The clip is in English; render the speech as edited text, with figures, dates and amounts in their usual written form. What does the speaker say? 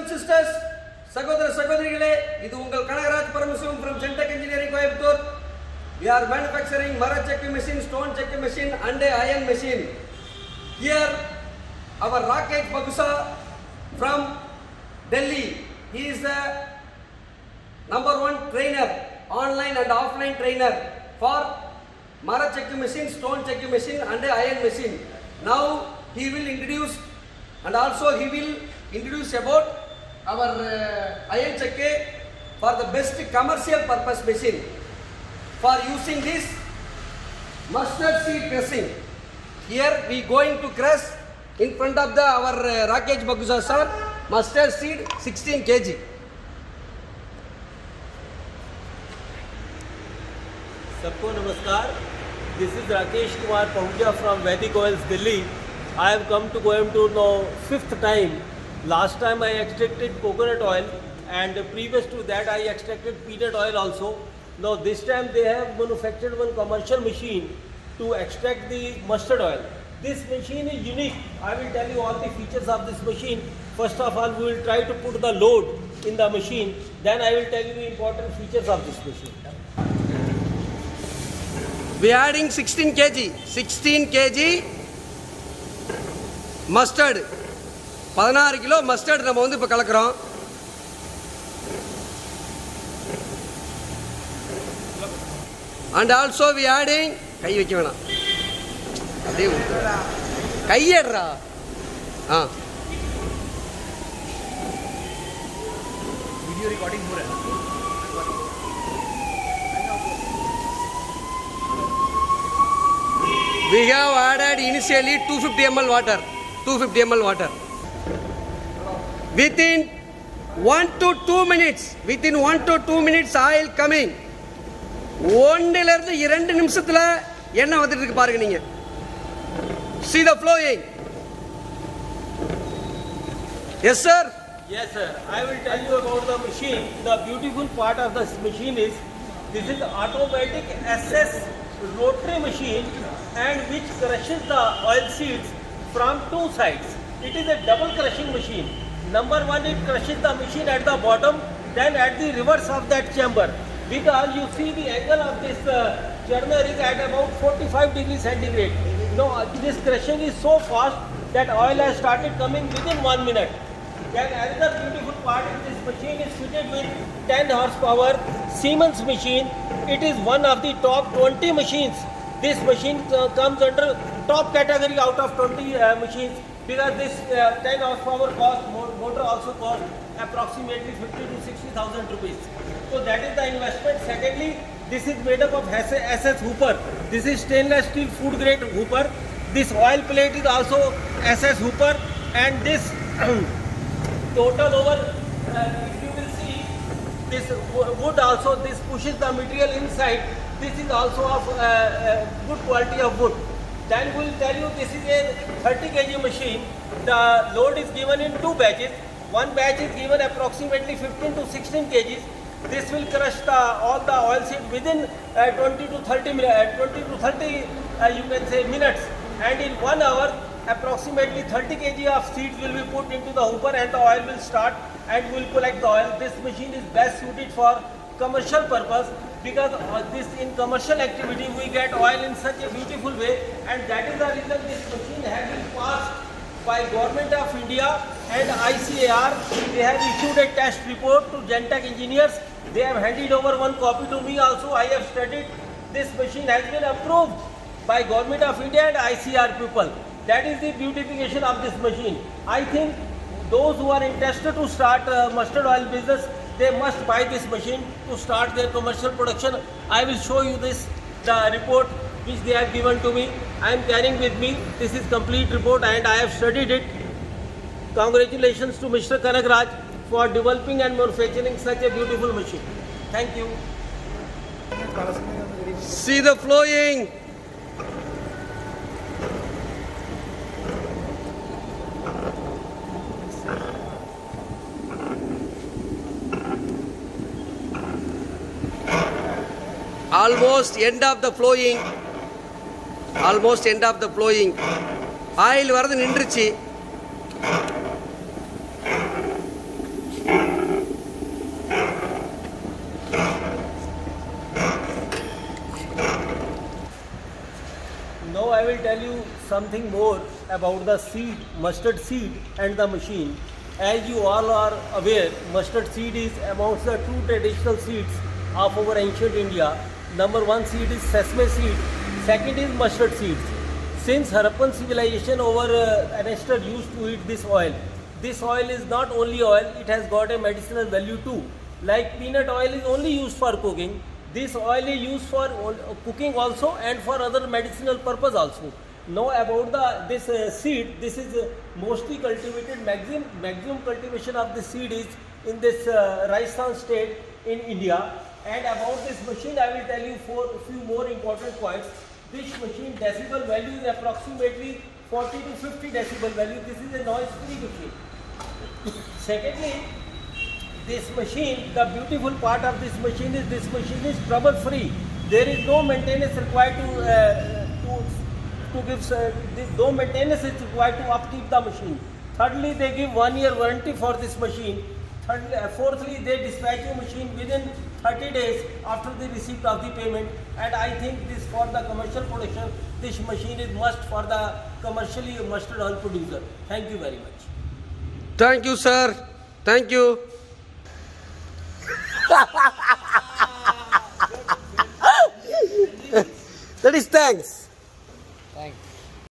and sisters, Sagodara Sagodrigale, Idu Ungal Kanagaraj Paramasum from Zentech Engineering Coimbatore. We are manufacturing Mara checking machine, stone checking machine and a iron machine. Here, our Rakesh Bagusa from Delhi. He is the #1 trainer, online and offline trainer for Mara checking machine, stone checking machine and a iron machine. Now he will introduce and also he will introduce about our iron check for the best commercial purpose machine for using this mustard seed crushing. Here we going to crush in front of the our Rakesh Bagusa sir mustard seed 16 kg. सबको नमस्कार. This is Rakesh Kumar Pahuja from Vedic Oils, Delhi. I have come to Coimbatore now 5th time. Last time I extracted coconut oil and previous to that I extracted peanut oil also. Now this time they have manufactured one commercial machine to extract the mustard oil. This machine is unique. I will tell you all the features of this machine. First of all, we will try to put the load in the machine. Then I will tell you the important features of this machine. We are adding 16 kg mustard. 16 kg mustard நம்ம வந்து இப்ப கலக்குறோம். And also we adding கை வைக்க வேணாம். அப்படியே ஊத்துறா. கையேடுறா. Video recording हो रहा है. We have added initially 250 ml water. 250 ml water. Within 1 to 2 minutes, oil coming. 1 ல இருந்து 2 நிமிஷத்துல எண்ணெய் வந்துட்டு இருக்கு பாருங்க நீங்க. See the flowing. Yes sir. Yes sir. I will tell you about the machine. The beautiful part of this machine is this is automatic SS rotary machine and which crushes the oil seeds from two sides. It is a double crushing machine. Number one, it crushes the machine at the bottom, then at the reverse of that chamber. Because you see the angle of this churner is at about 45 degrees centigrade. Now this crushing is so fast that oil has started coming within 1 minute. Then another beautiful part is this machine is fitted with 10 horsepower Siemens machine. It is one of the top 20 machines. This machine comes under top category out of 20 machines because this 10 horsepower motor also costs approximately 50 to 60,000 rupees. So that is the investment. Secondly, this is made up of SS hooper. This is stainless steel food grade hooper. This oil plate is also SS hooper and this total over, if you will see, this wood also, this pushes the material inside. This is also of good quality of wood. Then we will tell you this is a 30 kg machine. The load is given in 2 batches. One batch is given approximately 15 to 16 kgs. This will crush all the oil seed within 20 to 30 you can say minutes. And in 1 hour, approximately 30 kg of seeds will be put into the hooper and the oil will start and will collect the oil. This machine is best suited for commercial purpose because this in commercial activity we get oil in such a beautiful way, and that is the reason this machine has been passed by Government of India and ICAR. They have issued a test report to Zentech engineers. They have handed over one copy to me also. I have studied. This machine has been approved by Government of India and ICAR people. That is the beautification of this machine. I think those who are interested to start mustard oil business, they must buy this machine to start their commercial production. I will show you the report which they have given to me. I am carrying with me. This is complete report and I have studied it. Congratulations to Mr. Kanagraj for developing and manufacturing such a beautiful machine. Thank you. See the flowing. Almost end of the flowing. Oil வரது நின்றுச்சு. something more about the seed, mustard seed and the machine. As you all are aware, mustard seed is amongst the two traditional seeds of our ancient India. Number one seed is sesame seed, second is mustard seeds. Since Harappan civilization over Ancestor used to eat this oil. This oil is not only oil, it has got a medicinal value too. Like peanut oil is only used for cooking, this oil is used for cooking also and for other medicinal purpose also. Now about this seed, this is mostly cultivated, maximum cultivation of the seed is in this Rajasthan state in India. And about this machine I will tell you a few more important points. This machine decibel value is approximately 40 to 50 decibel value. This is a noise free machine. Secondly, this machine, the beautiful part of this machine is trouble free. There is no maintenance required to give no maintenance is required to upkeep the machine. Thirdly, they give 1 year warranty for this machine. Fourthly, they dispatch your machine within 30 days after the receipt of the payment. And I think this for the commercial production, this machine is must for the commercially mustard oil producer. Thank you very much. Thank you, sir. Thank you. That is thanks. Thanks.